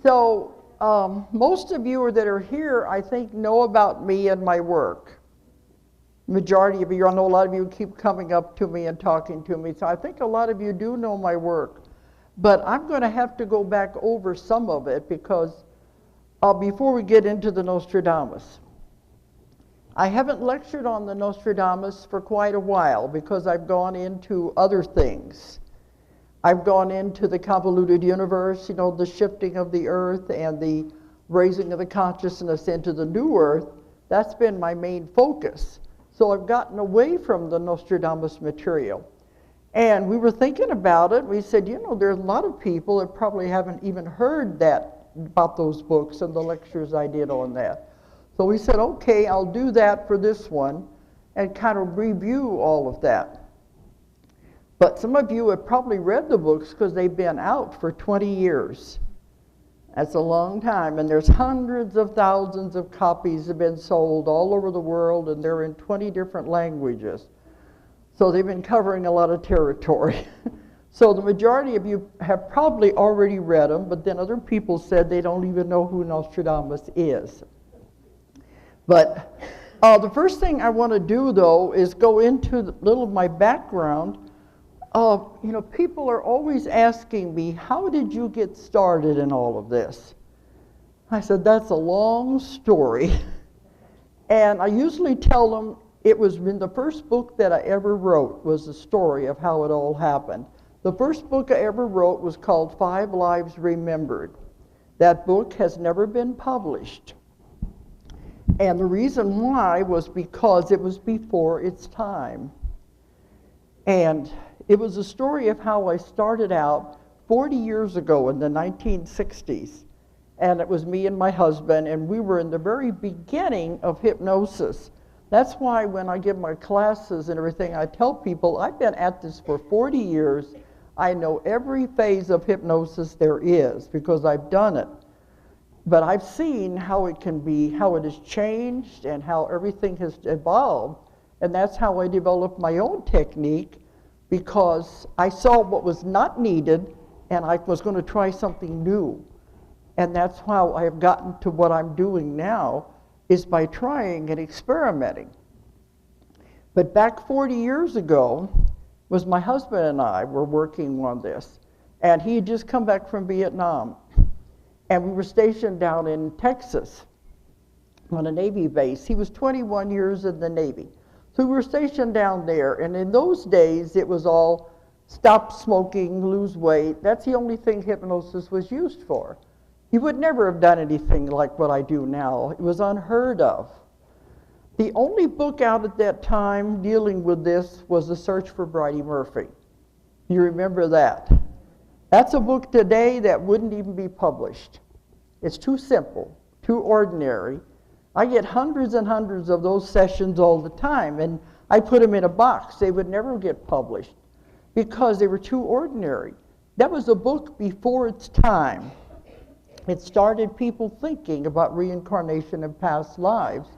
So most of you that are here, I think, know about me and my work. Majority of you, I know a lot of you keep coming up to me and talking to me, so I think a lot of you do know my work. But I'm going to have to go back over some of it because before we get into the Nostradamus. I haven't lectured on the Nostradamus for quite a while because I've gone into other things. I've gone into the convoluted universe, you know, the shifting of the earth and the raising of the consciousness into the new earth. That's been my main focus. So I've gotten away from the Nostradamus material. And we were thinking about it. We said, you know, there's a lot of people that probably haven't even heard that about those books and the lectures I did on that. So we said, okay, I'll do that for this one and kind of review all of that. But some of you have probably read the books because they've been out for 20 years. That's a long time, and there's hundreds of thousands of copies have been sold all over the world, and they're in 20 different languages. So they've been covering a lot of territory. So the majority of you have probably already read them, but then other people said they don't even know who Nostradamus is. But the first thing I want to do, though, is go into a little of my background. You know, people are always asking me, how did you get started in all of this? I said, that's a long story. And I usually tell them it was in the first book that I ever wrote was the story of how it all happened. The first book I ever wrote was called 5 Lives Remembered. That book has never been published. And the reason why was because it was before its time. And it was a story of how I started out 40 years ago in the 1960s. And it was me and my husband, and we were in the very beginning of hypnosis. That's why when I give my classes and everything, I tell people I've been at this for 40 years. I know every phase of hypnosis there is because I've done it. But I've seen how it can be, how it has changed and how everything has evolved. And that's how I developed my own technique, because I saw what was not needed and I was going to try something new. And that's how I have gotten to what I'm doing now, is by trying and experimenting. But back 40 years ago was my husband and I were working on this. And he had just come back from Vietnam. And we were stationed down in Texas on a Navy base. He was 21 years in the Navy. So we were stationed down there. And in those days, it was all stop smoking, lose weight. That's the only thing hypnosis was used for. He would never have done anything like what I do now. It was unheard of. The only book out at that time dealing with this was The Search for Bridie Murphy. You remember that? That's a book today that wouldn't even be published. It's too simple, too ordinary. I get hundreds and hundreds of those sessions all the time, and I put them in a box. They would never get published because they were too ordinary. That was a book before its time. It started people thinking about reincarnation and past lives,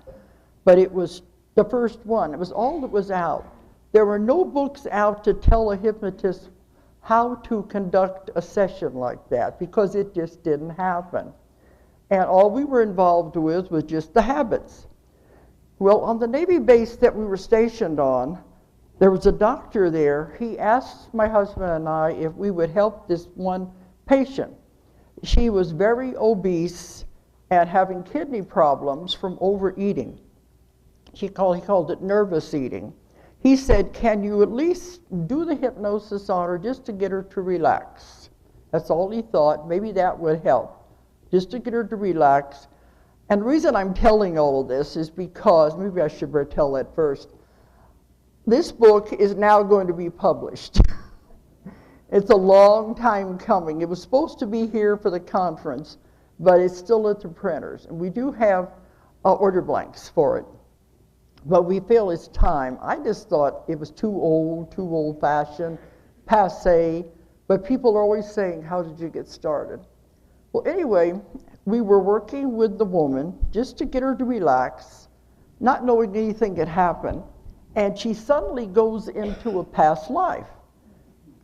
but it was the first one. It was all that was out. There were no books out to tell a hypnotist how to conduct a session like that, because it just didn't happen. And all we were involved with was just the habits. Well, on the Navy base that we were stationed on, there was a doctor there. He asked my husband and I if we would help this one patient. She was very obese and having kidney problems from overeating. He called it nervous eating. He said, can you at least do the hypnosis on her just to get her to relax? That's all he thought. Maybe that would help, just to get her to relax. And the reason I'm telling all of this is because, maybe I should better tell that first. This book is now going to be published. It's a long time coming. It was supposed to be here for the conference, but it's still at the printers. And we do have order blanks for it. But we feel it's time. I just thought it was too old-fashioned, passé. But people are always saying, how did you get started? Well, anyway, we were working with the woman just to get her to relax, not knowing anything had happened. And she suddenly goes into a past life,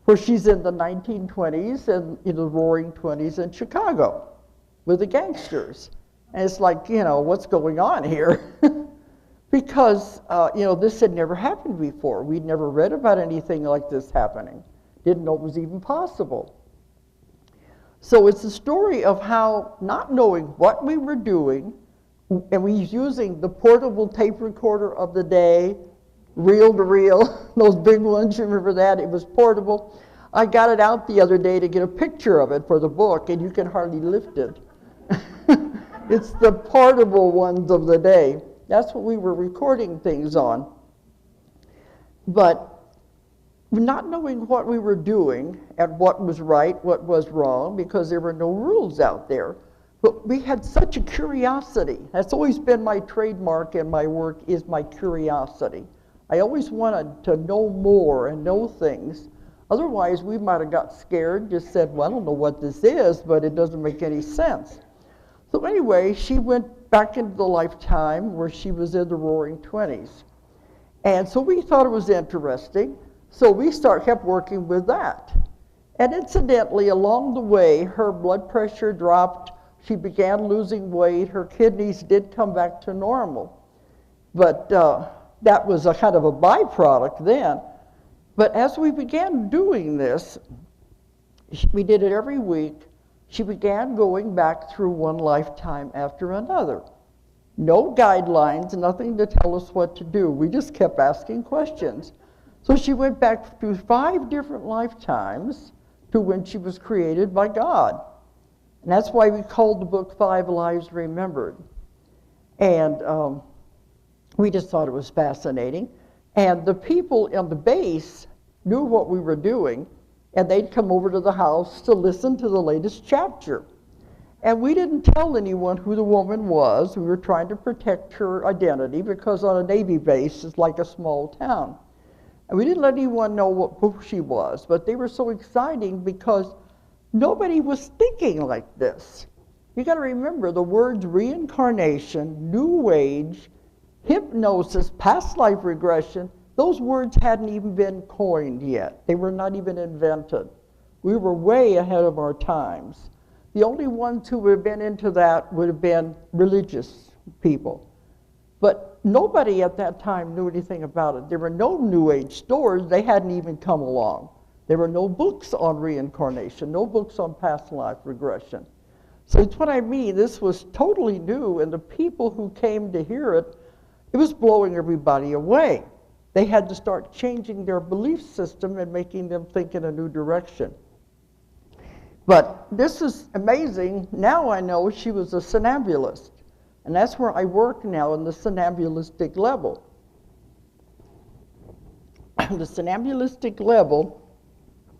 where she's in the 1920s and in the roaring 20s in Chicago. with the gangsters. And it's like, you know, what's going on here? Because, you know, this had never happened before. We'd never read about anything like this happening. Didn't know it was even possible. So it's a story of how, not knowing what we were doing, and we was using the portable tape recorder of the day, reel to reel, those big ones, you remember that? It was portable. I got it out the other day to get a picture of it for the book, and you can hardly lift it. It's the portable ones of the day. That's what we were recording things on. But not knowing what we were doing and what was right, what was wrong, because there were no rules out there. But we had such a curiosity. That's always been my trademark in my work, is my curiosity. I always wanted to know more and know things. Otherwise, we might have got scared, just said, well, I don't know what this is, but it doesn't make any sense. So anyway, she went back into the lifetime where she was in the roaring 20s. And so we thought it was interesting. So we kept working with that. And incidentally, along the way, her blood pressure dropped. She began losing weight. Her kidneys did come back to normal. But that was a kind of a byproduct then. But as we began doing this, we did it every week. She began going back through one lifetime after another. No guidelines, nothing to tell us what to do. We just kept asking questions. So she went back through 5 different lifetimes to when she was created by God. And that's why we called the book 5 Lives Remembered. And we just thought it was fascinating. And the people on the base knew what we were doing, and they'd come over to the house to listen to the latest chapter. And we didn't tell anyone who the woman was. We were trying to protect her identity, because on a Navy base, it's like a small town. And we didn't let anyone know who she was, but they were so exciting because nobody was thinking like this. You got to remember the words reincarnation, new age, hypnosis, past life regression, those words hadn't even been coined yet. They were not even invented. We were way ahead of our times. The only ones who would have been into that would have been religious people. But nobody at that time knew anything about it. There were no New Age stores. They hadn't even come along. There were no books on reincarnation, no books on past life regression. So it's what I mean. This was totally new, and the people who came to hear it, it was blowing everybody away. They had to start changing their belief system and making them think in a new direction. But this is amazing. Now I know she was a somnambulist. And that's where I work now, in the somnambulistic level. The somnambulistic level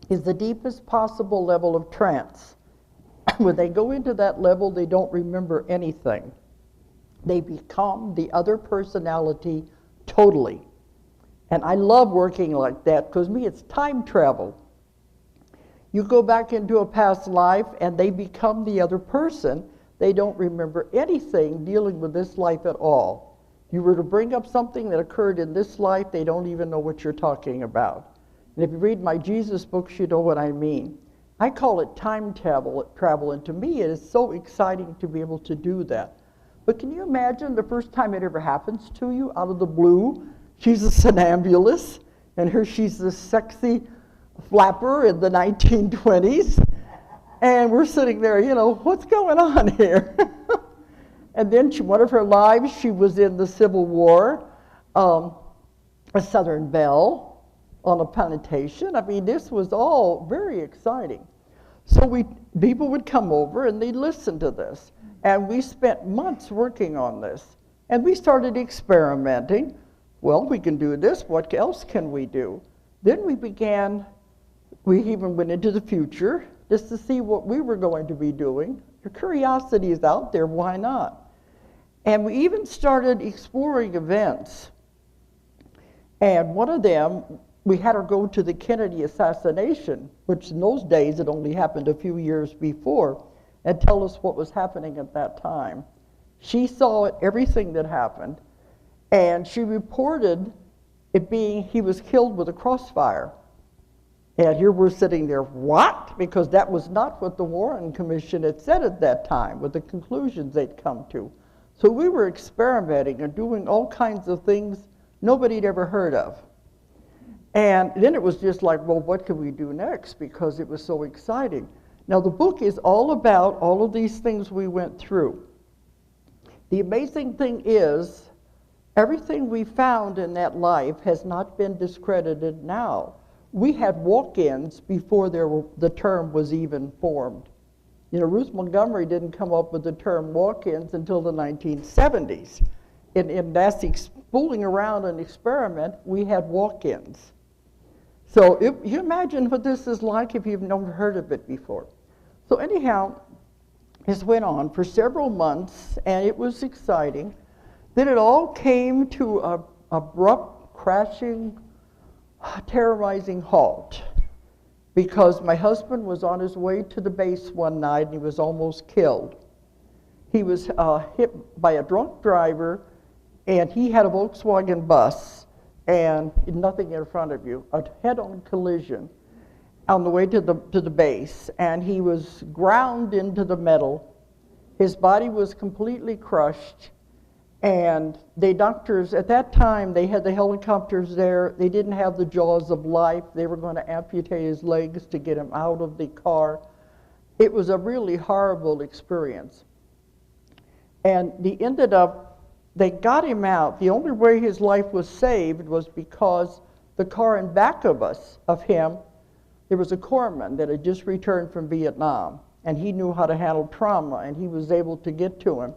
is the deepest possible level of trance. When they go into that level, they don't remember anything. They become the other personality totally. And I love working like that, because to me it's time travel. You go back into a past life and they become the other person. They don't remember anything dealing with this life at all. If you were to bring up something that occurred in this life, they don't even know what you're talking about. And if you read my Jesus books, you know what I mean. I call it time travel, and to me it is so exciting to be able to do that. But can you imagine the first time it ever happens to you, out of the blue? She's a somnambulist, and here she's this sexy flapper in the 1920s. And we're sitting there, you know, what's going on here? And then one of her lives, she was in the Civil War, a Southern belle on a plantation. I mean, this was all very exciting. So people would come over and they'd listen to this. And we spent months working on this. And we started experimenting. Well, we can do this. What else can we do? Then we even went into the future just to see what we were going to be doing. The curiosity is out there, why not? And we even started exploring events. And one of them, we had her go to the Kennedy Assassination, which in those days it only happened a few years before, and tell us what was happening at that time. She saw it, everything that happened, and she reported it being he was killed with a crossfire. And here we're sitting there, what? Because that was not what the Warren Commission had said at that time, with the conclusions they'd come to. So we were experimenting and doing all kinds of things nobody'd ever heard of. And then it was just like, well, what can we do next? Because it was so exciting. Now, the book is all about all of these things we went through. The amazing thing is, everything we found in that life has not been discredited now. We had walk-ins before the term was even formed. You know, Ruth Montgomery didn't come up with the term walk-ins until the 1970s. In NASA's fooling around and experiment, we had walk-ins. So you imagine what this is like if you've never heard of it before. So anyhow, this went on for several months, and it was exciting. Then it all came to an abrupt, crashing, terrorizing halt, because my husband was on his way to the base one night and he was almost killed. He was hit by a drunk driver, and he had a Volkswagen bus and nothing in front of you, a head-on collision on the way to the base, and he was ground into the metal. His body was completely crushed. And the doctors, at that time, they had the helicopters there. They didn't have the jaws of life. They were going to amputate his legs to get him out of the car. It was a really horrible experience. And they got him out. The only way his life was saved was because the car in back of him, there was a corpsman that had just returned from Vietnam. And he knew how to handle trauma, and he was able to get to him.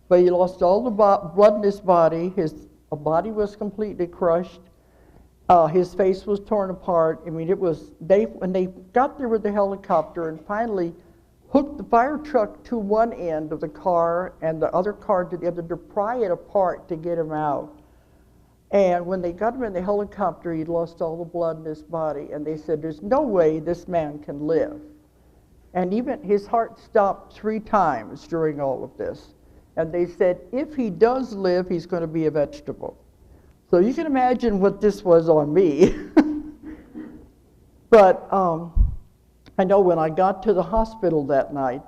But he lost all the blood in his body. His body was completely crushed. His face was torn apart. I mean, when they got there with the helicopter and finally hooked the fire truck to one end of the car and the other car to the other to pry it apart to get him out. And when they got him in the helicopter, he'd lost all the blood in his body. And they said, there's no way this man can live. And even his heart stopped 3 times during all of this. And they said, if he does live, he's going to be a vegetable. So you can imagine what this was on me. But I know when I got to the hospital that night,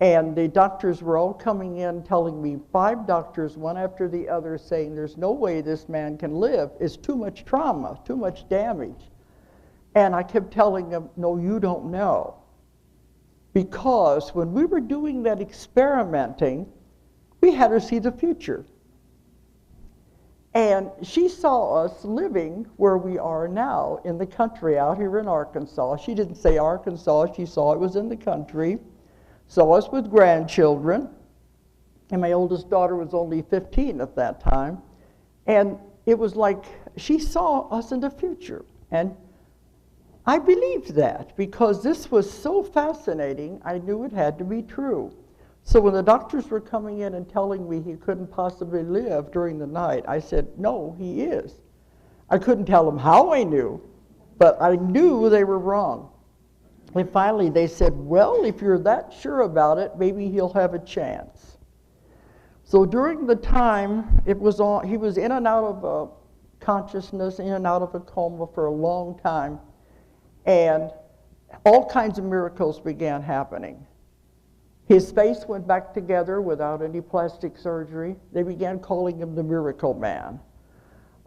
and the doctors were all coming in telling me, 5 doctors, one after the other, saying there's no way this man can live. It's too much trauma, too much damage. And I kept telling them, no, you don't know. Because when we were doing that experimenting, we had her see the future. And she saw us living where we are now in the country out here in Arkansas. She didn't say Arkansas, she saw it was in the country. Saw us with grandchildren. And my oldest daughter was only 15 at that time. And it was like she saw us in the future. And I believed that because this was so fascinating, I knew it had to be true. So when the doctors were coming in and telling me he couldn't possibly live during the night, I said, no, he is. I couldn't tell them how I knew, but I knew they were wrong. And finally they said, well, if you're that sure about it, maybe he'll have a chance. So during the time he was in and out of consciousness, in and out of a coma for a long time, and all kinds of miracles began happening. His face went back together without any plastic surgery. They began calling him the Miracle Man.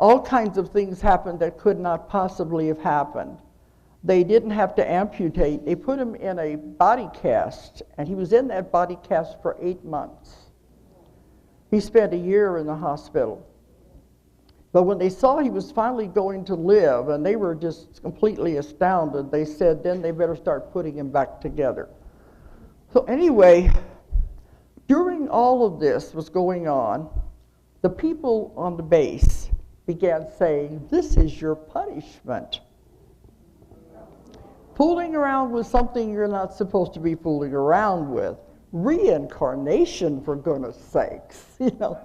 All kinds of things happened that could not possibly have happened. They didn't have to amputate. They put him in a body cast, and he was in that body cast for 8 months. He spent a year in the hospital. But when they saw he was finally going to live, and they were just completely astounded, they said then they better start putting him back together. So anyway, during all of this was going on, the people on the base began saying, this is your punishment. Fooling around with something you're not supposed to be fooling around with. Reincarnation, for goodness sakes. You know,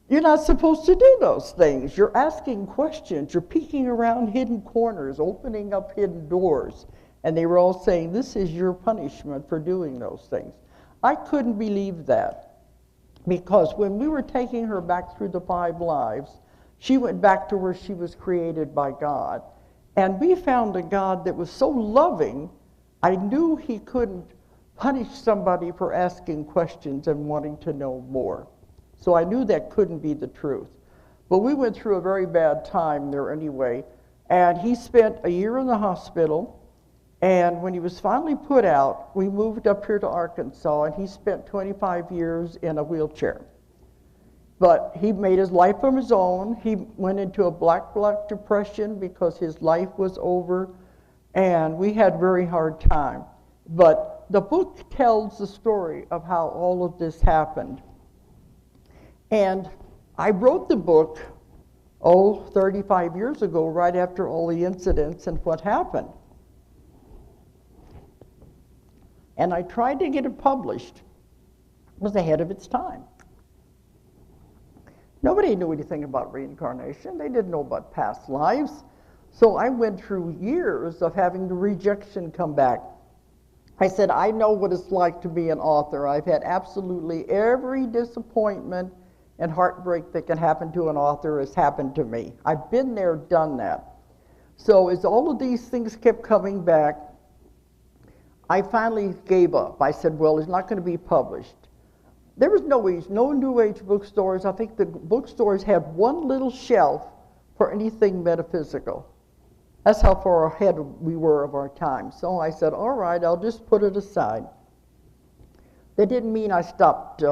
you're not supposed to do those things. You're asking questions. You're peeking around hidden corners, opening up hidden doors. And they were all saying, this is your punishment for doing those things. I couldn't believe that. Because when we were taking her back through the 5 lives, she went back to where she was created by God. And we found a God that was so loving, I knew he couldn't punish somebody for asking questions and wanting to know more. So I knew that couldn't be the truth. But we went through a very bad time there anyway, and he spent a year in the hospital, and when he was finally put out, we moved up here to Arkansas, and he spent 25 years in a wheelchair. But he made his life of his own. He went into a black depression because his life was over, and we had a very hard time. But the book tells the story of how all of this happened. And I wrote the book, 35 years ago, right after all the incidents and what happened. And I tried to get it published. It was ahead of its time. Nobody knew anything about reincarnation. They didn't know about past lives. So I went through years of having the rejection come back. I said, I know what it's like to be an author. I've had absolutely every disappointment and heartbreak that can happen to an author has happened to me. I've been there, done that. So as all of these things kept coming back, I finally gave up. I said, well, it's not going to be published. There was no New Age bookstores. I think the bookstores had one little shelf for anything metaphysical. That's how far ahead we were of our time. So I said, all right, I'll just put it aside. That didn't mean I stopped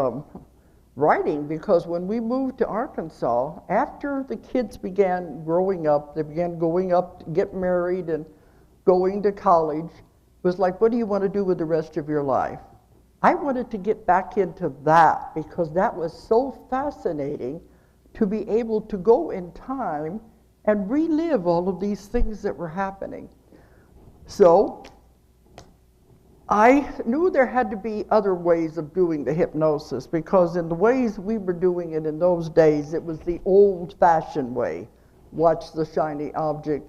writing, because when we moved to Arkansas, after the kids began growing up, they began going up to get married and going to college, it was like, what do you want to do with the rest of your life? I wanted to get back into that because that was so fascinating, to be able to go in time and relive all of these things that were happening. So I knew there had to be other ways of doing the hypnosis, because in the ways we were doing it in those days, it was the old-fashioned way. Watch the shiny object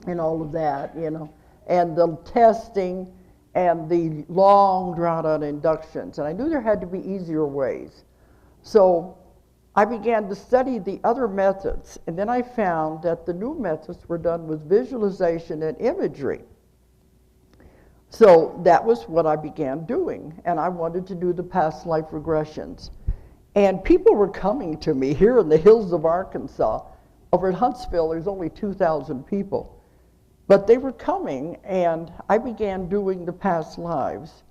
and all of that, you know, and the testing and the long drawn-out inductions. And I knew there had to be easier ways. So I began to study the other methods, and then I found that the new methods were done with visualization and imagery. So that was what I began doing, and I wanted to do the past life regressions. And people were coming to me here in the hills of Arkansas. Over at Huntsville, there's only 2,000 people. But they were coming, and I began doing the past lives.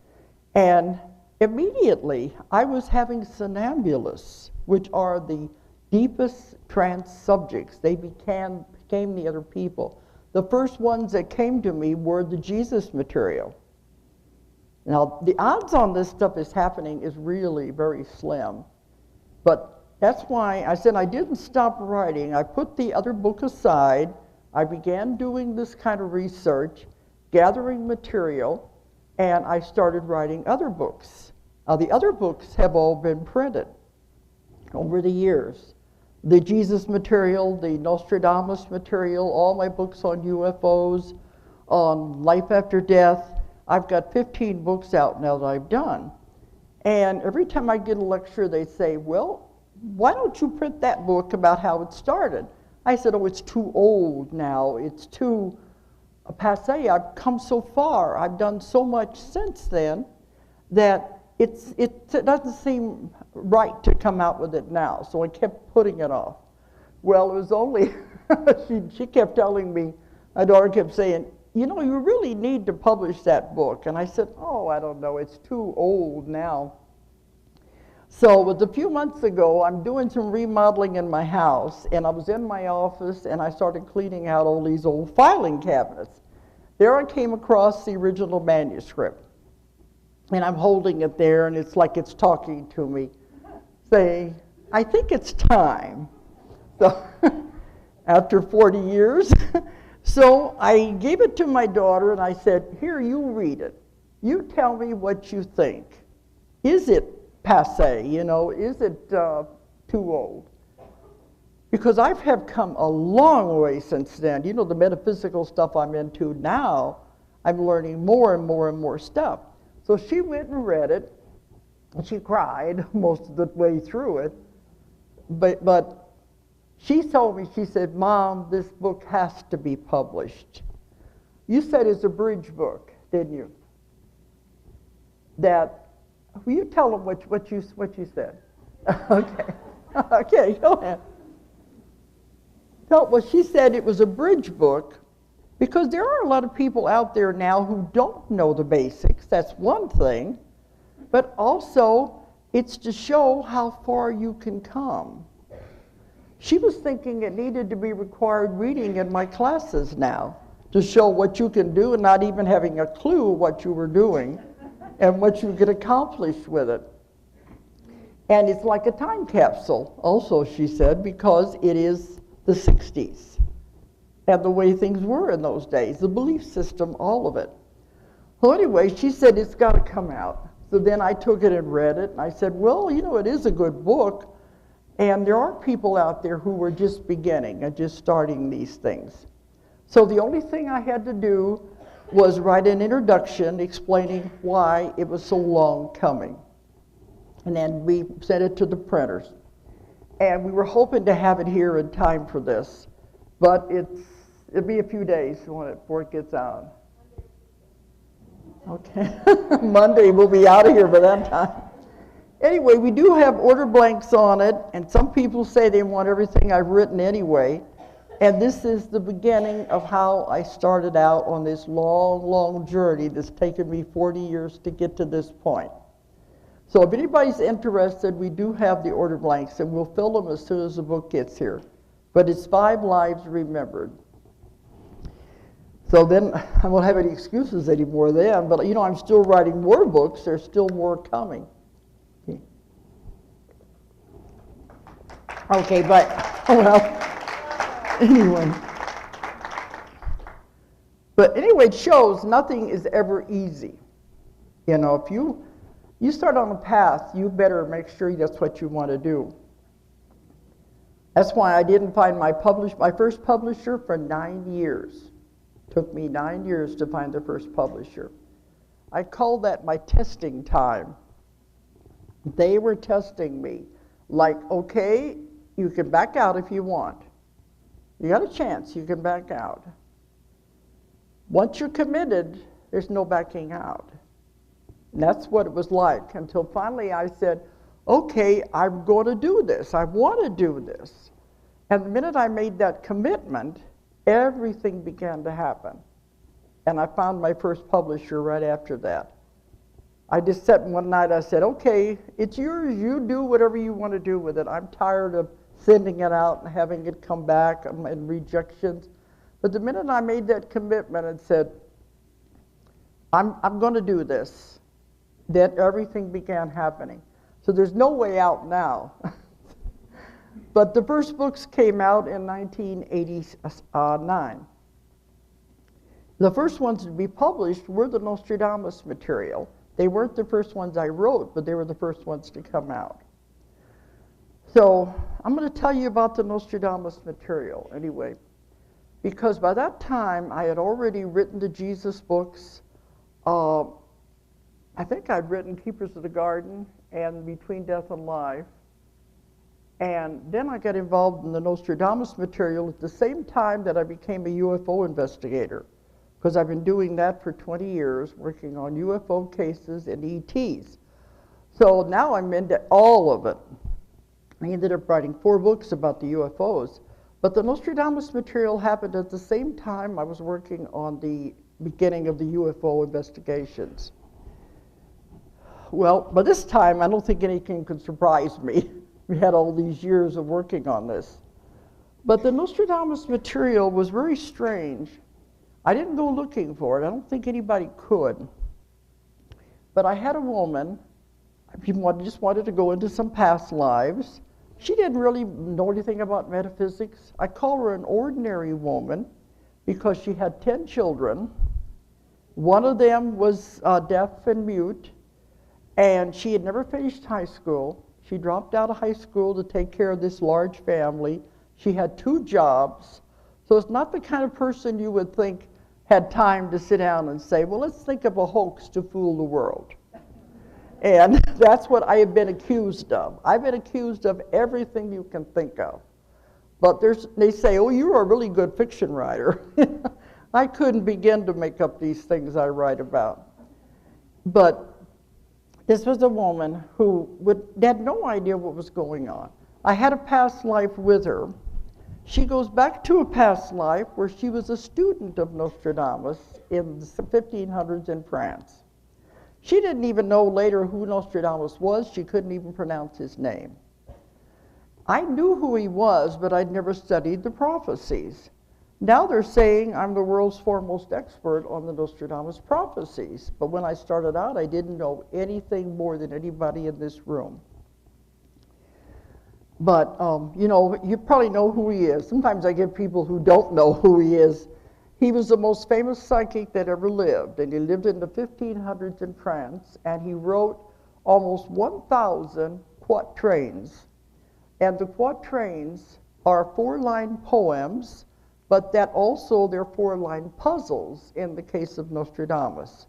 And immediately, I was having somnambulists, which are the deepest trance subjects. They became the other people. The first ones that came to me were the Jesus material. Now, the odds on this stuff is happening is really very slim. But that's why I said I didn't stop writing. I put the other book aside. I began doing this kind of research, gathering material, and I started writing other books. Now, the other books have all been printed over the years. The Jesus material, the Nostradamus material, all my books on UFOs, on life after death. I've got 15 books out now that I've done. And every time I get a lecture, they say, well, why don't you print that book about how it started? I said, oh, it's too old now. It's too passé. I've come so far. I've done so much since then that it doesn't seem right to come out with it now. So I kept putting it off. Well, it was only, she kept telling me, my daughter kept saying, you know, you really need to publish that book. And I said, oh, I don't know, it's too old now. So it was a few months ago, I'm doing some remodeling in my house, and I was in my office, and I started cleaning out all these old filing cabinets. There I came across the original manuscript, and I'm holding it there, and it's like it's talking to me, saying, I think it's time. So after 40 years, so I gave it to my daughter, and I said, here, you read it. You tell me what you think. Is it passé, you know, is it too old? Because I have come a long way since then. You know, the metaphysical stuff I'm into now, I'm learning more and more and more stuff. So she went and read it, and she cried most of the way through it. But She told me, she said, Mom, this book has to be published. You said it's a bridge book, didn't you? That, will you tell them what you said? Okay. Okay, go ahead. Well, she said it was a bridge book because there are a lot of people out there now who don't know the basics. That's one thing. But also, it's to show how far you can come. She was thinking it needed to be required reading in my classes now to show what you can do and not even having a clue what you were doing and what you could accomplish with it. And it's like a time capsule, also, she said, because it is the 60s and the way things were in those days, the belief system, all of it. Well, anyway, she said, it's got to come out. So then I took it and read it, and I said, well, you know, it is a good book, and there are people out there who were just beginning and just starting these things. So the only thing I had to do was write an introduction explaining why it was so long coming. And then we sent it to the printers. And we were hoping to have it here in time for this, but it'll be a few days before it gets out. Okay, Monday we'll be out of here by that time. Anyway, we do have order blanks on it, and some people say they want everything I've written anyway. And this is the beginning of how I started out on this long, long journey that's taken me 40 years to get to this point. So if anybody's interested, we do have the order blanks, and we'll fill them as soon as the book gets here. But it's 5 Lives Remembered. So then I won't have any excuses anymore then, but you know, I'm still writing more books. There's still more coming. Okay, but, well, anyway. But anyway, it shows nothing is ever easy. You know, if you start on a path, you better make sure that's what you want to do. That's why I didn't find my first publisher for 9 years. Took me 9 years to find the first publisher. I call that my testing time. They were testing me. Like, okay, you can back out if you want. You got a chance, you can back out. Once you're committed, there's no backing out. And that's what it was like until finally I said, okay, I'm going to do this. I want to do this. And the minute I made that commitment, everything began to happen. And I found my first publisher right after that. I just sat one night, I said, okay, it's yours, you do whatever you want to do with it. I'm tired of sending it out and having it come back and rejections. But the minute I made that commitment and said, I'm going to do this, then everything began happening. So there's no way out now. But the first books came out in 1989. The first ones to be published were the Nostradamus material. They weren't the first ones I wrote, but they were the first ones to come out. So I'm going to tell you about the Nostradamus material anyway, because by that time I had already written the Jesus books. I think I'd written Keepers of the Garden and Between Death and Life. And then I got involved in the Nostradamus material at the same time that I became a UFO investigator, because I've been doing that for 20 years, working on UFO cases and ETs. So now I'm into all of it. I ended up writing 4 books about the UFOs, but the Nostradamus material happened at the same time I was working on the beginning of the UFO investigations. Well, by this time, I don't think anything could surprise me. We had all these years of working on this. But the Nostradamus material was very strange. I didn't go looking for it. I don't think anybody could. But I had a woman, just wanted to go into some past lives. She didn't really know anything about metaphysics. I call her an ordinary woman because she had 10 children. One of them was deaf and mute, and she had never finished high school. She dropped out of high school to take care of this large family. She had 2 jobs. So it's not the kind of person you would think had time to sit down and say, well, let's think of a hoax to fool the world. And that's what I have been accused of. I've been accused of everything you can think of. But they say, oh, you're a really good fiction writer. I couldn't begin to make up these things I write about. But this was a woman who had no idea what was going on. I had a past life with her. She goes back to a past life where she was a student of Nostradamus in the 1500s in France. She didn't even know later who Nostradamus was. She couldn't even pronounce his name. I knew who he was, but I'd never studied the prophecies. Now they're saying I'm the world's foremost expert on the Nostradamus prophecies. But when I started out, I didn't know anything more than anybody in this room. But, you know, you probably know who he is. Sometimes I get people who don't know who he is. He was the most famous psychic that ever lived, and he lived in the 1500s in France, and he wrote almost 1,000 quatrains. And the quatrains are 4-line poems, but that also they're 4-line puzzles in the case of Nostradamus.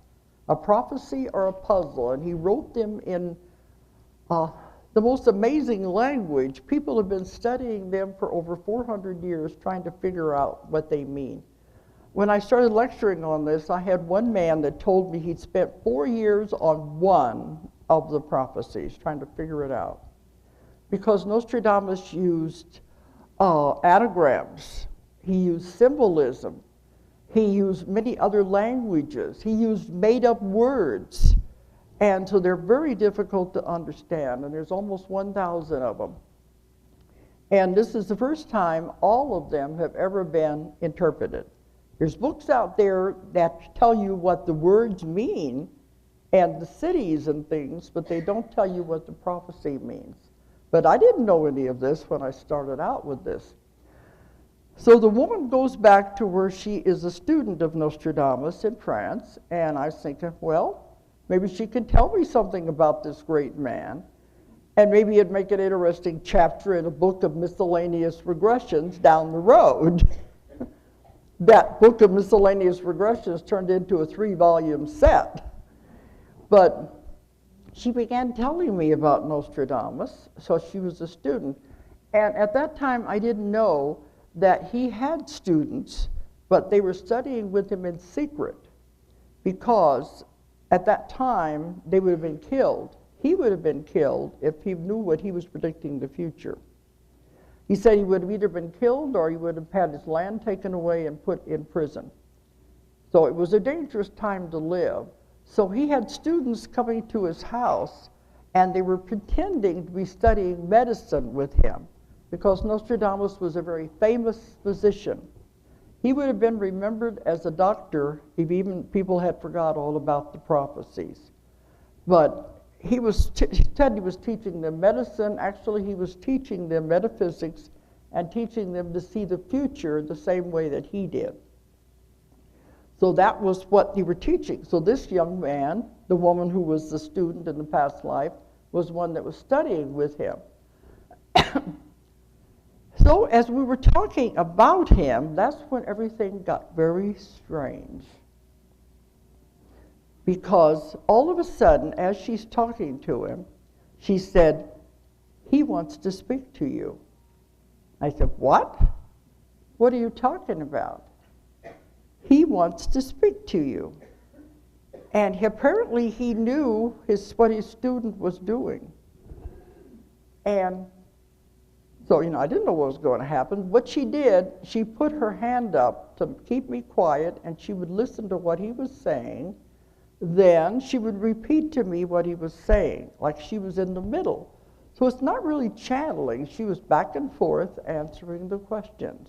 A prophecy or a puzzle, and he wrote them in the most amazing language. People have been studying them for over 400 years trying to figure out what they mean. When I started lecturing on this, I had one man that told me he'd spent 4 years on one of the prophecies trying to figure it out. Because Nostradamus used anagrams, he used symbolism, he used many other languages, he used made-up words. And so they're very difficult to understand, and there's almost 1,000 of them. And this is the first time all of them have ever been interpreted. There's books out there that tell you what the words mean and the cities and things, but they don't tell you what the prophecy means. But I didn't know any of this when I started out with this. So the woman goes back to where she is a student of Nostradamus in France, and I was thinking, well, maybe she could tell me something about this great man, and maybe it'd make an interesting chapter in a book of miscellaneous regressions down the road. That book of miscellaneous regressions turned into a 3-volume set. But she began telling me about Nostradamus, so she was a student. And at that time, I didn't know that he had students, but they were studying with him in secret, because at that time, they would have been killed. He would have been killed if he knew what he was predicting the future. He said he would have either been killed or he would have had his land taken away and put in prison. So it was a dangerous time to live. So he had students coming to his house, and they were pretending to be studying medicine with him, because Nostradamus was a very famous physician. He would have been remembered as a doctor if even people had forgot all about the prophecies. But he said he was teaching them medicine. Actually, he was teaching them metaphysics and teaching them to see the future the same way that he did. So that was what they were teaching. So this young man, the woman who was the student in the past life, was one that was studying with him. So as we were talking about him, that's when everything got very strange. Because all of a sudden, as she's talking to him, she said, "He wants to speak to you." I said, "What? What are you talking about?" "He wants to speak to you." And apparently he knew what his student was doing. And so, you know, I didn't know what was going to happen. What she did, she put her hand up to keep me quiet, and she would listen to what he was saying. Then she would repeat to me what he was saying, like she was in the middle. So it's not really channeling. She was back and forth answering the questions.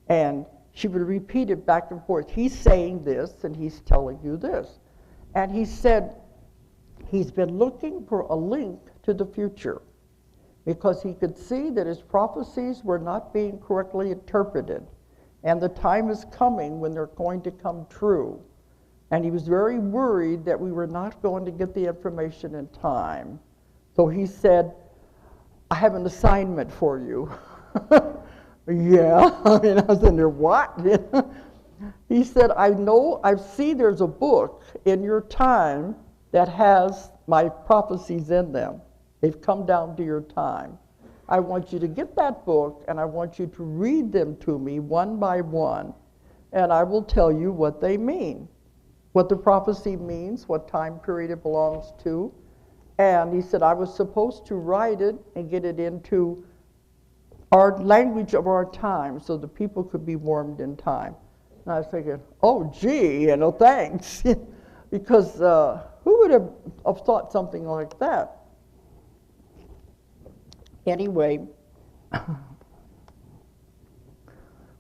And she would repeat it back and forth. He's saying this, and he's telling you this. And he said he's been looking for a link to the future, because he could see that his prophecies were not being correctly interpreted, and the time is coming when they're going to come true. And he was very worried that we were not going to get the information in time. So he said, "I have an assignment for you." Yeah, I mean, I was in there, what? He said, I see there's a book in your time that has my prophecies in them. They've come down to your time. I want you to get that book, and I want you to read them to me one by one, and I will tell you what they mean, what the prophecy means, what time period it belongs to. And he said I was supposed to write it and get it into our language of our time so the people could be warmed in time. And I was thinking, oh, gee, thanks. Because who would have thought something like that? Anyway,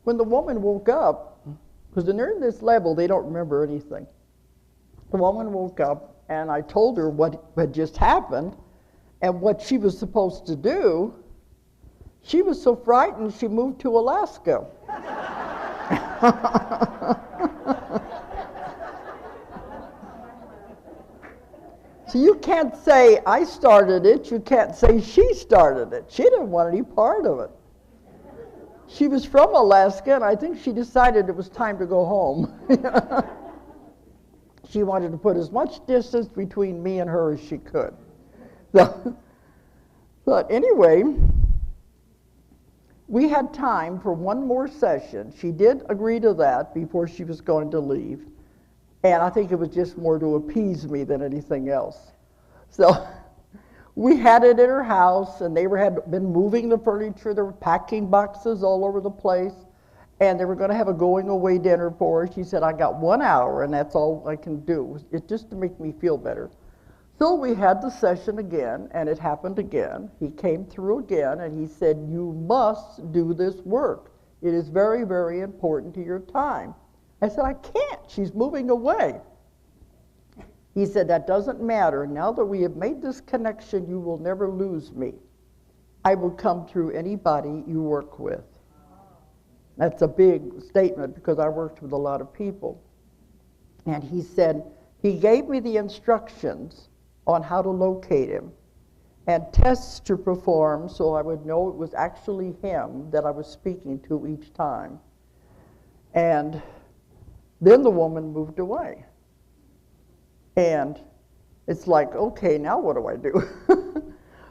when the woman woke up, because when they're in this level, they don't remember anything. The woman woke up, and I told her what had just happened and what she was supposed to do. She was so frightened, she moved to Alaska. So you can't say, I started it. You can't say she started it. She didn't want any part of it. She was from Alaska, and I think she decided it was time to go home. She wanted to put as much distance between me and her as she could. So, but anyway, we had time for one more session. She did agree to that before she was going to leave. And I think it was just more to appease me than anything else. So we had it in her house, and they had been moving the furniture. There were packing boxes all over the place, and they were going to have a going-away dinner for her. She said, I got 1 hour, and that's all I can do. It's just to make me feel better. So we had the session again, and it happened again. He came through again, and he said, you must do this work. It is very, very important to your time. I said, I can't. She's moving away. He said, that doesn't matter. Now that we have made this connection, you will never lose me. I will come through anybody you work with. That's a big statement because I worked with a lot of people. And he said, he gave me the instructions on how to locate him and tests to perform so I would know it was actually him that I was speaking to each time. And then the woman moved away. And it's like, okay, now what do I do?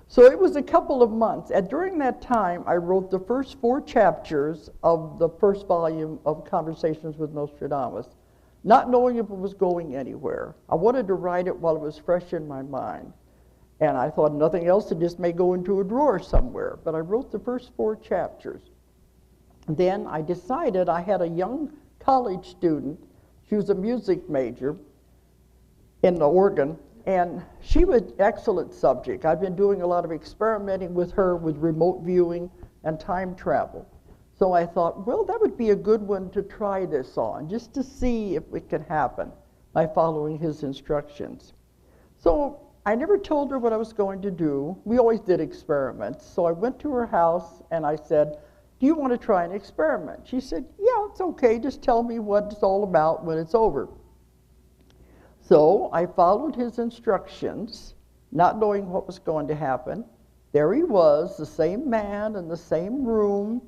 So it was a couple of months. And during that time, I wrote the first 4 chapters of the first volume of Conversations with Nostradamus, not knowing if it was going anywhere. I wanted to write it while it was fresh in my mind. And I thought nothing else, it just may go into a drawer somewhere. But I wrote the first 4 chapters. Then I decided I had a young college student. She was a music major in the organ, and she was an excellent subject. I've been doing a lot of experimenting with her with remote viewing and time travel. So I thought, well, that would be a good one to try this on, just to see if it could happen by following his instructions. So I never told her what I was going to do. We always did experiments. So I went to her house and I said, do you want to try an experiment? She said, yeah, it's okay. Just tell me what it's all about when it's over. So I followed his instructions, not knowing what was going to happen. There he was, the same man in the same room.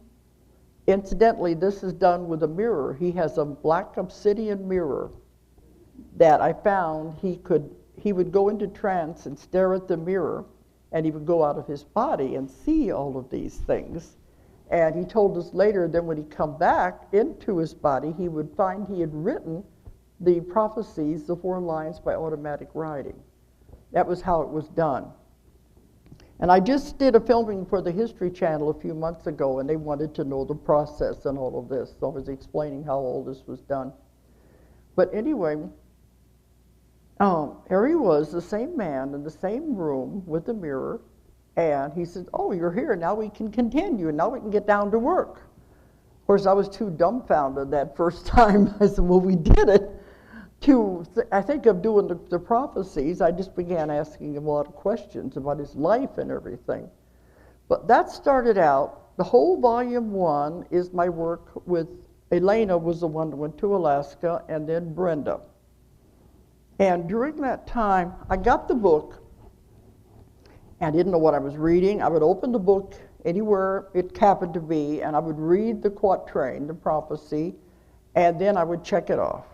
Incidentally, this is done with a mirror. He has a black obsidian mirror that I found he would go into trance and stare at the mirror, and he would go out of his body and see all of these things. And he told us later, then when he come back into his body, he would find he had written the prophecies, the 4 lines by automatic writing. That was how it was done. And I just did a filming for the History Channel a few months ago, and they wanted to know the process and all of this. So I was explaining how all this was done. But anyway, here he was, the same man in the same room with the mirror, and he said, oh, you're here, now we can continue, and now we can get down to work. Of course, I was too dumbfounded that first time. I said, well, we did it. I think of doing the prophecies, I just began asking him a lot of questions about his life and everything. But that started out, the whole volume 1 is my work with, Elena was the one that went to Alaska, and then Brenda. And during that time, I got the book, and I didn't know what I was reading. I would open the book anywhere it happened to be, and I would read the quatrain, the prophecy, and then I would check it off.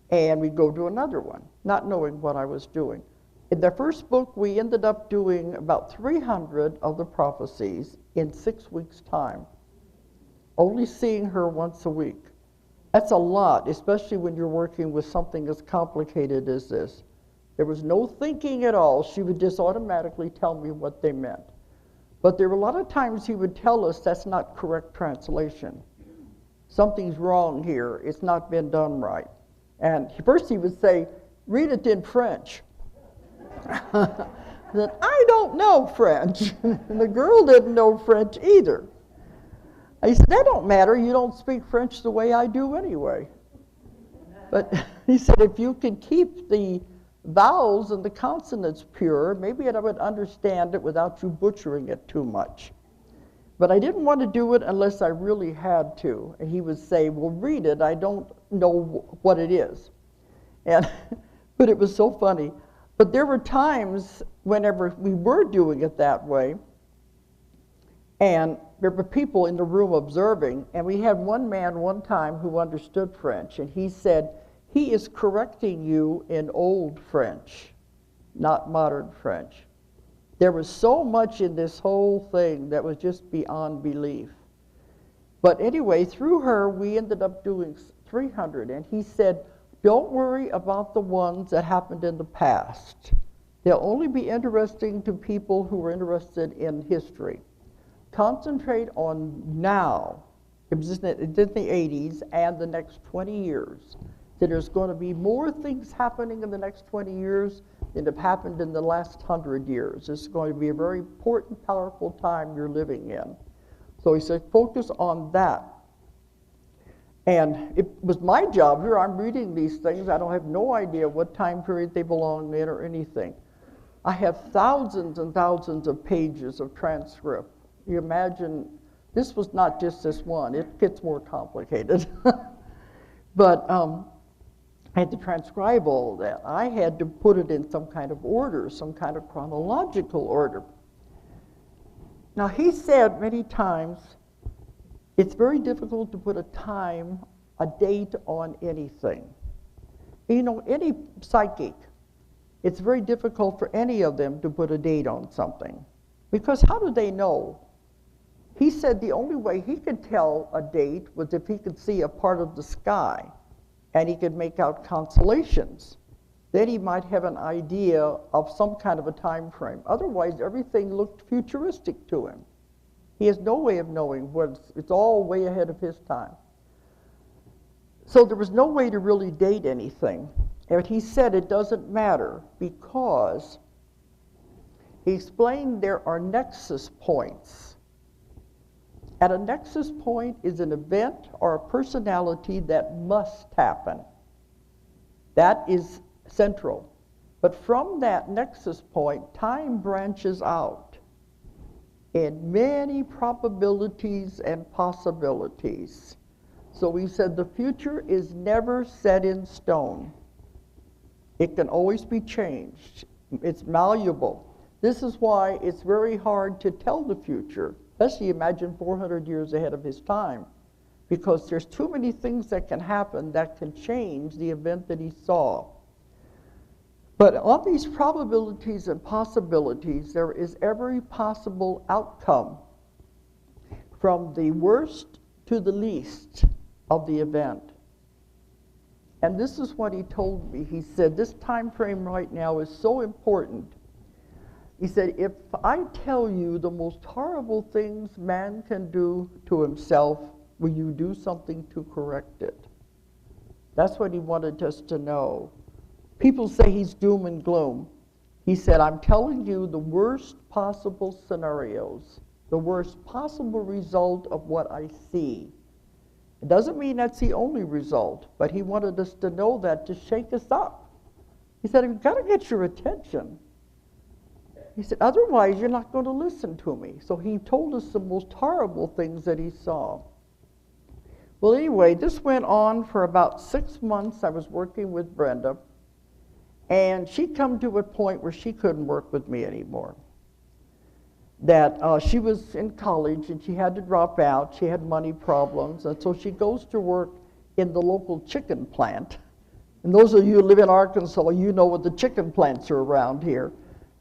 And we'd go to another one, not knowing what I was doing. In the first book, we ended up doing about 300 of the prophecies in 6 weeks' time, only seeing her once a week. That's a lot, especially when you're working with something as complicated as this. There was no thinking at all. She would just automatically tell me what they meant. But there were a lot of times he would tell us that's not correct translation. Something's wrong here. It's not been done right. And first he would say, read it in French. That I don't know French. And the girl didn't know French either. I said, that don't matter. You don't speak French the way I do anyway. But he said, if you can keep the vowels and the consonants pure, maybe I would understand it without you butchering it too much. But I didn't want to do it unless I really had to. And he would say, well, read it. I don't know what it is. And but it was so funny. But there were times whenever we were doing it that way, and there were people in the room observing, and we had one man one time who understood French, and he said, he is correcting you in old French, not modern French. There was so much in this whole thing that was just beyond belief. But anyway, through her, we ended up doing 300, and he said, don't worry about the ones that happened in the past. They'll only be interesting to people who are interested in history. Concentrate on now, it was in the 80s, and the next 20 years. So there's going to be more things happening in the next 20 years than have happened in the last 100 years. This is going to be a very important, powerful time you're living in. So he said, focus on that. And it was my job here. I'm reading these things. I don't have no idea what time period they belong in or anything. I have thousands and thousands of pages of transcript. You imagine, this was not just this one. It gets more complicated. But I had to transcribe all of that. I had to put it in some kind of order, some kind of chronological order. Now, he said many times, it's very difficult to put a time, a date on anything. You know, any psychic, it's very difficult for any of them to put a date on something. Because how do they know? He said the only way he could tell a date was if he could see a part of the sky and he could make out constellations. Then he might have an idea of some kind of a time frame. Otherwise, everything looked futuristic to him. He has no way of knowing it's all way ahead of his time. So there was no way to really date anything. And he said it doesn't matter because he explained there are nexus points. And a nexus point is an event or a personality that must happen. That is central. But from that nexus point, time branches out in many probabilities and possibilities. So we said the future is never set in stone. It can always be changed. It's malleable. This is why it's very hard to tell the future, especially imagine 400 years ahead of his time, because there's too many things that can happen that can change the event that he saw. But on these probabilities and possibilities, there is every possible outcome from the worst to the least of the event. And this is what he told me. He said, this time frame right now is so important. He said, if I tell you the most horrible things man can do to himself, will you do something to correct it? That's what he wanted us to know. People say he's doom and gloom. He said, I'm telling you the worst possible scenarios, the worst possible result of what I see. It doesn't mean that's the only result, but he wanted us to know that to shake us up. He said, I've got to get your attention. He said, otherwise you're not going to listen to me. So he told us the most horrible things that he saw. Well, anyway, this went on for about 6 months. I was working with Brenda. And she'd come to a point where she couldn't work with me anymore. That she was in college and she had to drop out. She had money problems. And so she goes to work in the local chicken plant. And those of you who live in Arkansas, you know what the chicken plants are around here.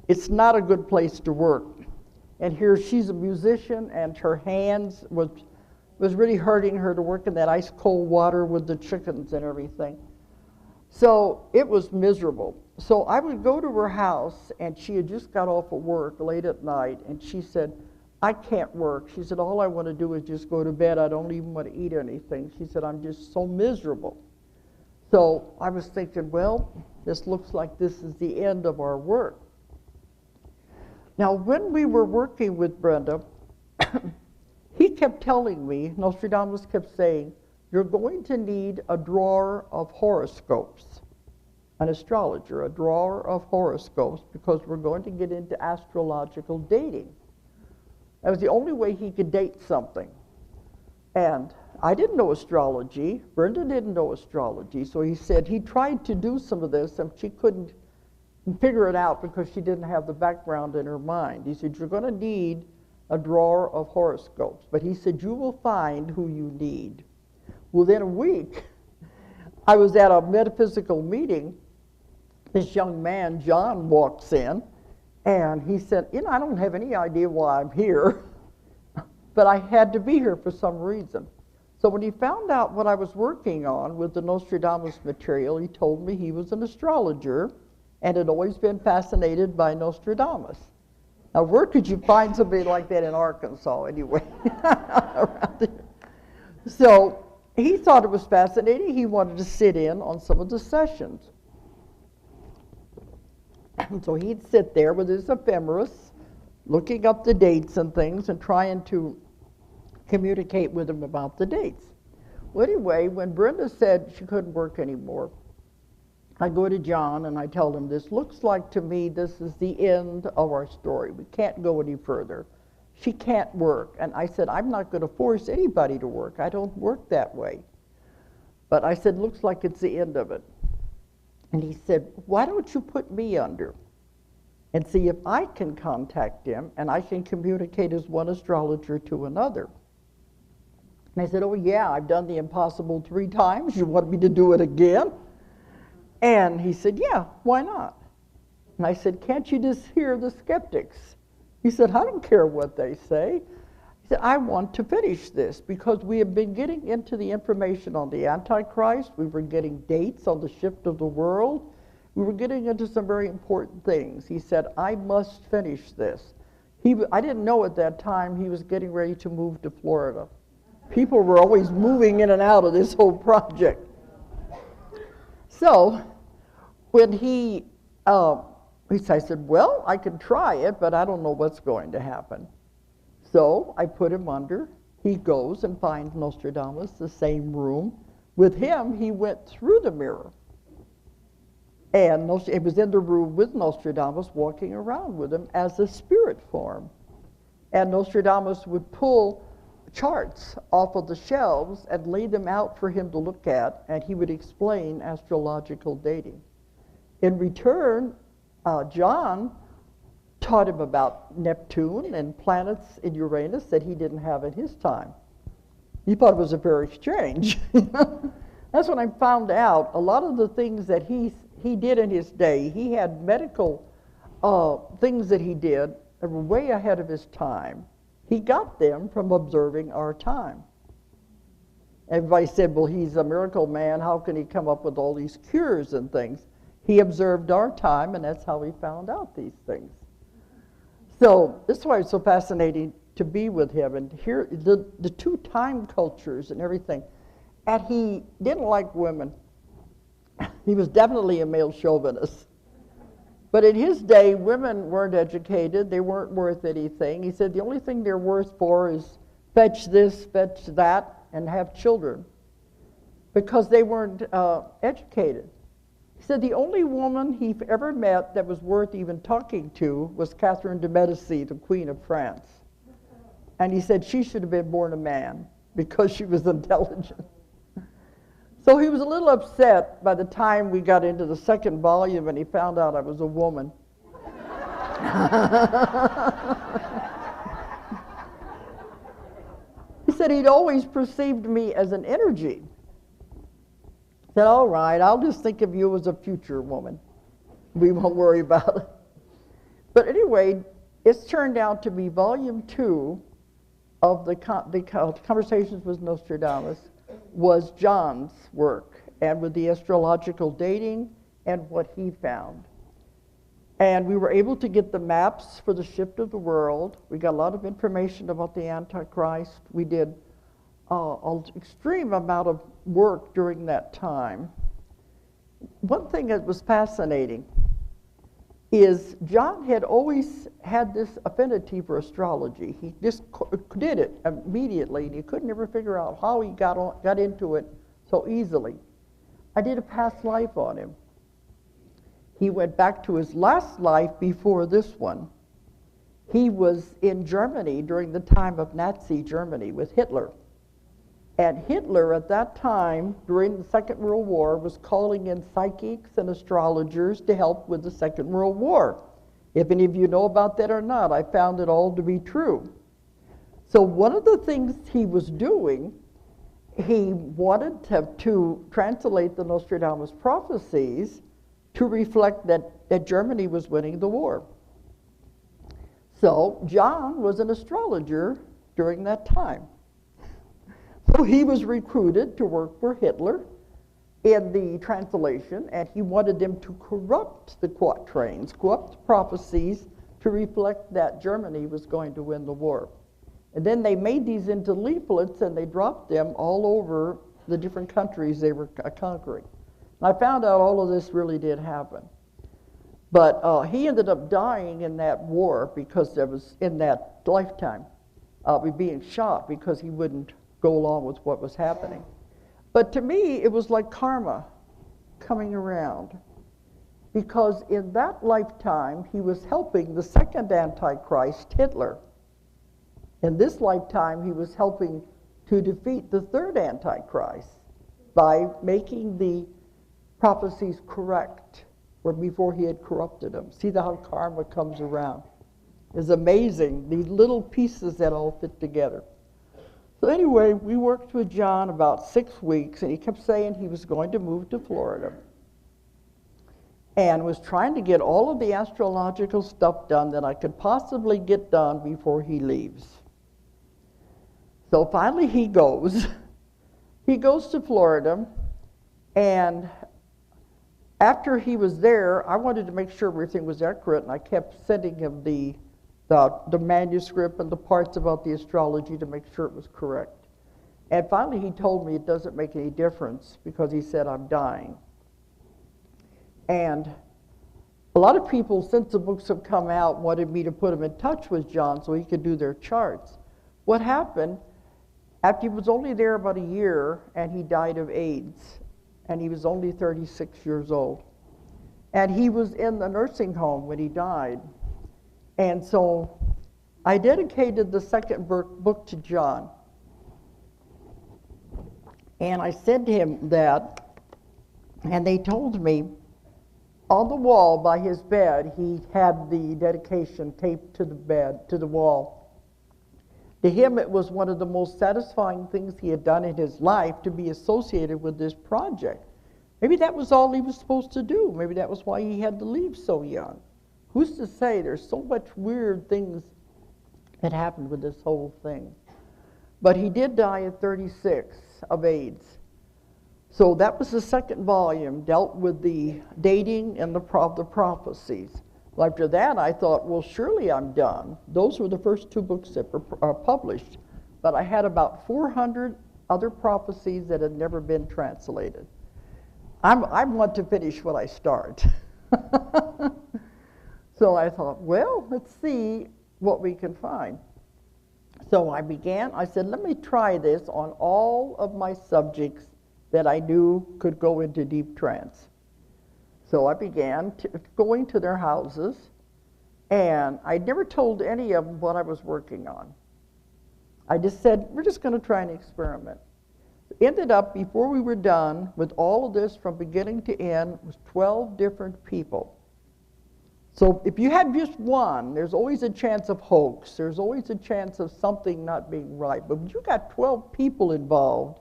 It's not a good place to work. And here she's a musician, and her hands was really hurting her to work in that ice cold water with the chickens and everything. So it was miserable. So I would go to her house, and she had just got off of work late at night, and she said, I can't work. She said, all I want to do is just go to bed. I don't even want to eat anything. She said, I'm just so miserable. So I was thinking, well, this looks like this is the end of our work. Now, when we were working with Brenda, he kept telling me, Nostradamus kept saying, you're going to need a drawer of horoscopes, an astrologer, a drawer of horoscopes, because we're going to get into astrological dating. That was the only way he could date something. And I didn't know astrology. Brenda didn't know astrology. So he said he tried to do some of this, and she couldn't figure it out because she didn't have the background in her mind. He said, you're going to need a drawer of horoscopes. But he said, you will find who you need. Within a week, I was at a metaphysical meeting. This young man, John, walks in, and he said, I don't have any idea why I'm here, but I had to be here for some reason. So when he found out what I was working on with the Nostradamus material, he told me he was an astrologer and had always been fascinated by Nostradamus. Now, where could you find somebody like that in Arkansas anyway? Around here. So he thought it was fascinating. He wanted to sit in on some of the sessions. So he'd sit there with his ephemeris, looking up the dates and things and trying to communicate with him about the dates. Well, anyway, when Brenda said she couldn't work anymore, I go to John and I tell him, this looks like to me this is the end of our story. We can't go any further. She can't work. And I said, I'm not going to force anybody to work. I don't work that way. But I said, looks like it's the end of it. And he said, why don't you put me under and see if I can contact him and I can communicate as one astrologer to another. And I said, oh yeah, I've done the impossible 3 times. You want me to do it again? And he said, yeah, why not? And I said, can't you just hear the skeptics? He said, I don't care what they say. He said, I want to finish this because we have been getting into the information on the Antichrist. We were getting dates on the shift of the world. We were getting into some very important things. He said, I must finish this. I didn't know at that time he was getting ready to move to Florida. People were always moving in and out of this whole project. So when I said, well, I can try it, but I don't know what's going to happen. So I put him under. He goes and finds Nostradamus, the same room. With him, he went through the mirror. And it was in the room with Nostradamus, walking around with him as a spirit form. And Nostradamus would pull charts off of the shelves and lay them out for him to look at, and he would explain astrological dating. In return, John taught him about Neptune and planets in Uranus that he didn't have in his time. He thought it was very strange. That's when I found out a lot of the things that he did in his day. He had medical things that he did that were way ahead of his time. He got them from observing our time. Everybody said, well, he's a miracle man. How can he come up with all these cures and things? He observed our time, and that's how he found out these things. So this is why it's so fascinating to be with him and hear the 2 time cultures and everything. And he didn't like women. He was definitely a male chauvinist. But in his day, women weren't educated. They weren't worth anything. He said the only thing they're worth for is fetch this, fetch that, and have children, because they weren't educated. He said the only woman he ever met that was worth even talking to was Catherine de Medici, the Queen of France. And he said she should have been born a man because she was intelligent. So he was a little upset by the time we got into the 2nd volume and he found out I was a woman. He said he'd always perceived me as an energy. said, all right, I'll just think of you as a future woman. We won't worry about it. But anyway, it's turned out to be volume 2 of the Conversations with Nostradamus was John's work, and with the astrological dating and what he found. And we were able to get the maps for the shift of the world. We got a lot of information about the Antichrist. We did an extreme amount of work during that time. One thing that was fascinating is John had always had this affinity for astrology. He just did it immediately, and he could never figure out how he got into it so easily. I did a past life on him. He went back to his last life before this one. He was in Germany during the time of Nazi Germany with Hitler. And Hitler at that time, during the Second World War, was calling in psychics and astrologers to help with the Second World War. If any of you know about that or not, I found it all to be true. So one of the things he was doing, he wanted to translate the Nostradamus prophecies to reflect that Germany was winning the war. So John was an astrologer during that time. So he was recruited to work for Hitler in the translation, and he wanted them to corrupt the quatrains, corrupt the prophecies to reflect that Germany was going to win the war. And then they made these into leaflets, and they dropped them all over the different countries they were conquering. And I found out all of this really did happen. But he ended up dying in that war because there was, in that lifetime, being shot because he wouldn't go along with what was happening. But to me, it was like karma coming around, because in that lifetime, he was helping the second Antichrist, Hitler. In this lifetime, he was helping to defeat the third Antichrist by making the prophecies correct, or before he had corrupted them. See how karma comes around. It's amazing, these little pieces that all fit together. So anyway, we worked with John about 6 weeks, and he kept saying he was going to move to Florida, and was trying to get all of the astrological stuff done that I could possibly get done before he leaves. So finally he goes. He goes to Florida, and after he was there, I wanted to make sure everything was accurate, and I kept sending him the manuscript and the parts about the astrology to make sure it was correct. And finally he told me it doesn't make any difference, because he said, I'm dying. And a lot of people, since the books have come out, wanted me to put him in touch with John so he could do their charts. What happened, after he was only there about a year, and he died of AIDS, and he was only 36 years old. And he was in the nursing home when he died. And so I dedicated the second book to John. And I sent him that, and they told me on the wall by his bed, he had the dedication taped to the bed, to the wall. To him, it was one of the most satisfying things he had done in his life to be associated with this project. Maybe that was all he was supposed to do. Maybe that was why he had to leave so young. Who's to say? There's so much weird things that happened with this whole thing. But he did die at 36 of AIDS. So that was the second volume, dealt with the dating and the prophecies. Well, after that, I thought, well, surely I'm done. Those were the first 2 books that were published. But I had about 400 other prophecies that had never been translated. I want to finish what I start. So I thought, well, let's see what we can find. So I said, let me try this on all of my subjects that I knew could go into deep trance. So I began going to their houses, and I never told any of them what I was working on. I just said, we're just going to try an experiment. Ended up, before we were done with all of this from beginning to end, was 12 different people. So if you had just one, there's always a chance of hoax. There's always a chance of something not being right. But when you got 12 people involved,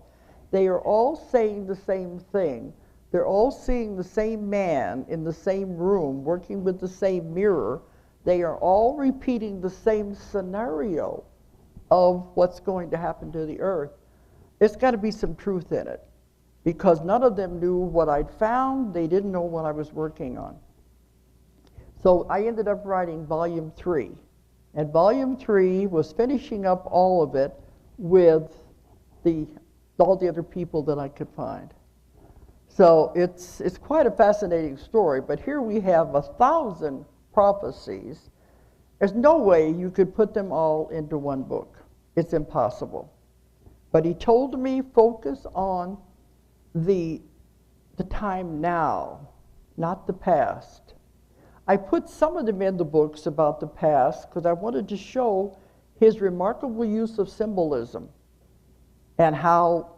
they are all saying the same thing. They're all seeing the same man in the same room, working with the same mirror. They are all repeating the same scenario of what's going to happen to the earth. There's got to be some truth in it, because none of them knew what I'd found. They didn't know what I was working on. So I ended up writing volume 3. And volume 3 was finishing up all of it with all the other people that I could find. So it's quite a fascinating story, but here we have 1,000 prophecies. There's no way you could put them all into one book. It's impossible. But he told me focus on the time now, not the past. I put some of them in the books about the past because I wanted to show his remarkable use of symbolism and how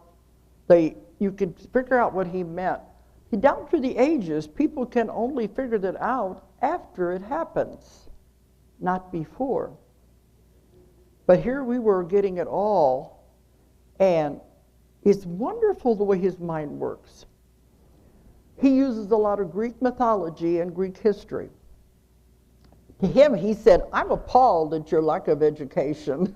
you could figure out what he meant. Down through the ages, people can only figure that out after it happens, not before. But here we were getting it all, and it's wonderful the way his mind works. He uses a lot of Greek mythology and Greek history. To him, he said, I'm appalled at your lack of education.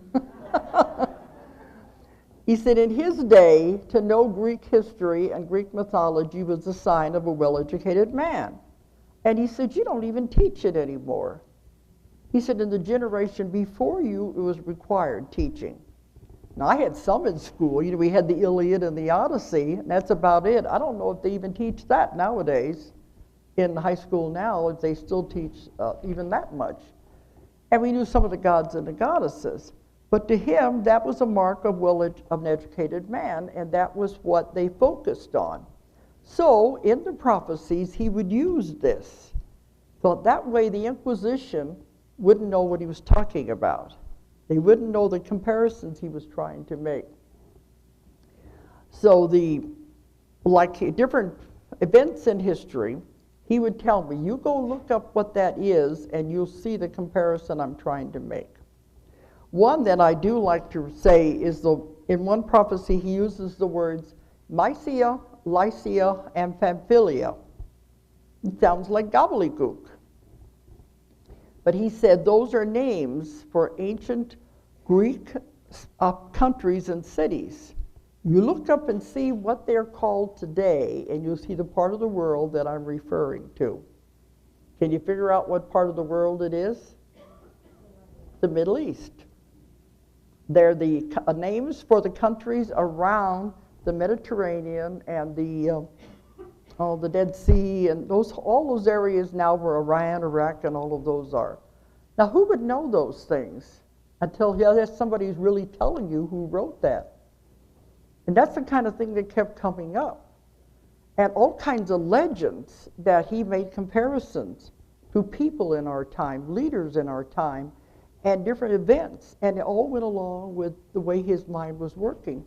He said in his day, to know Greek history and Greek mythology was a sign of a well-educated man. And he said, you don't even teach it anymore. He said, in the generation before you, it was required teaching. Now, I had some in school. You know, we had the Iliad and the Odyssey, and that's about it. I don't know if they even teach that nowadays. In high school now, if they still teach even that much. And we knew some of the gods and the goddesses. But to him, that was a mark of an educated man, and that was what they focused on. So, in the prophecies, he would use this. So that way, the Inquisition wouldn't know what he was talking about. They wouldn't know the comparisons he was trying to make. So like different events in history, he would tell me, you go look up what that is, and you'll see the comparison I'm trying to make. One that I do like to say is in one prophecy, he uses the words Mysia, Lycia, and Pamphylia. It sounds like gobbledygook. But he said those are names for ancient Greek countries and cities. You look up and see what they're called today, and you'll see the part of the world that I'm referring to. Can you figure out what part of the world it is? The Middle East. They're the names for the countries around the Mediterranean and the Dead Sea, and all those areas now where Iran, Iraq, and all of those are. Now, who would know those things until somebody who's really telling you who wrote that? And that's the kind of thing that kept coming up. And all kinds of legends that he made comparisons to people in our time, leaders in our time, and different events. And it all went along with the way his mind was working.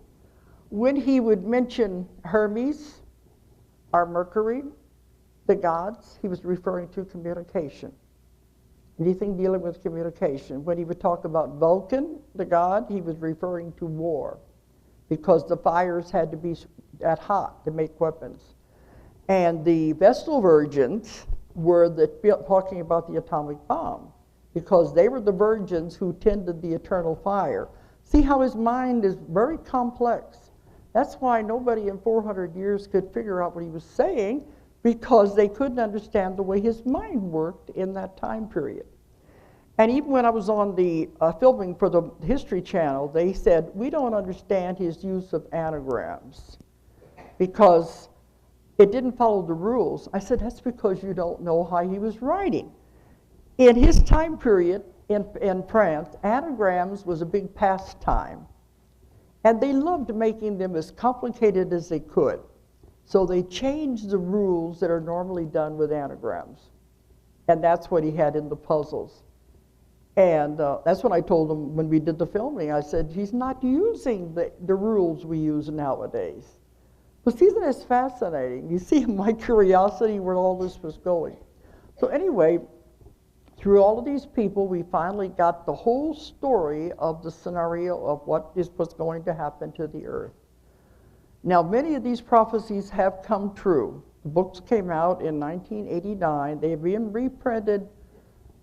When he would mention Hermes, our Mercury, the gods, he was referring to communication. Anything dealing with communication. When he would talk about Vulcan, the god, he was referring to war, because the fires had to be that hot to make weapons. And the Vestal Virgins were talking about the atomic bomb, because they were the virgins who tended the eternal fire. See how his mind is very complex. That's why nobody in 400 years could figure out what he was saying, because they couldn't understand the way his mind worked in that time period. And even when I was on the filming for the History Channel, they said, we don't understand his use of anagrams because it didn't follow the rules. I said, that's because you don't know how he was writing. In his time period in France, anagrams was a big pastime. And they loved making them as complicated as they could. So they changed the rules that are normally done with anagrams. And that's what he had in the puzzles. And that's what I told him when we did the filming. I said, he's not using the rules we use nowadays. But isn't this fascinating? You see my curiosity where all this was going. So anyway, through all of these people, we finally got the whole story of the scenario of what was going to happen to the earth. Now, many of these prophecies have come true. The books came out in 1989. They've been reprinted,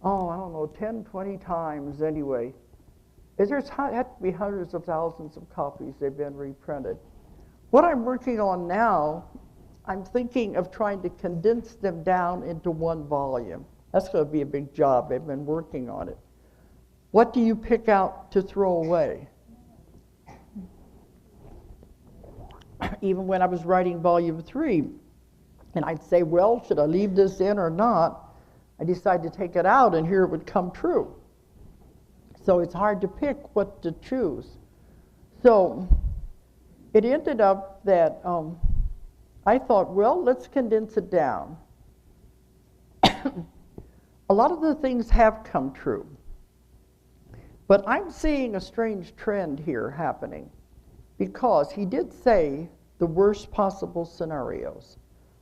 oh, I don't know, 10, 20 times anyway. There's had to be hundreds of thousands of copies they've been reprinted. What I'm working on now, I'm thinking of trying to condense them down into one volume. That's going to be a big job. They've been working on it. What do you pick out to throw away? Even when I was writing volume 3, and I'd say, well, should I leave this in or not? I decided to take it out, and here it would come true. So it's hard to pick what to choose. So it ended up that I thought, well, let's condense it down. A lot of the things have come true. But I'm seeing a strange trend here happening, because he did say the worst possible scenarios.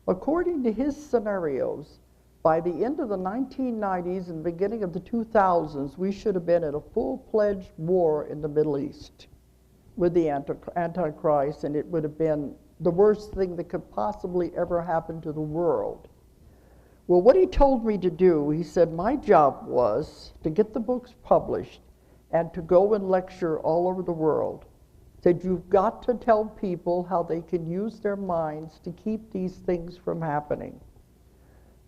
According to his scenarios, by the end of the 1990s and beginning of the 2000s, we should have been in a full-fledged war in the Middle East with the Antichrist, and it would have been the worst thing that could possibly ever happen to the world. Well, what he told me to do, he said my job was to get the books published and to go and lecture all over the world. Said you've got to tell people how they can use their minds to keep these things from happening.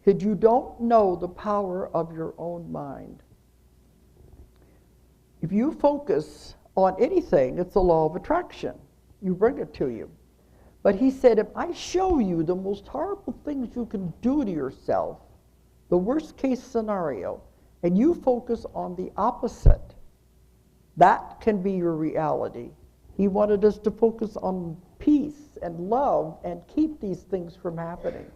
Said you don't know the power of your own mind. If you focus on anything, it's the law of attraction. You bring it to you. But he said, if I show you the most horrible things you can do to yourself, the worst case scenario, and you focus on the opposite, that can be your reality. He wanted us to focus on peace and love and keep these things from happening.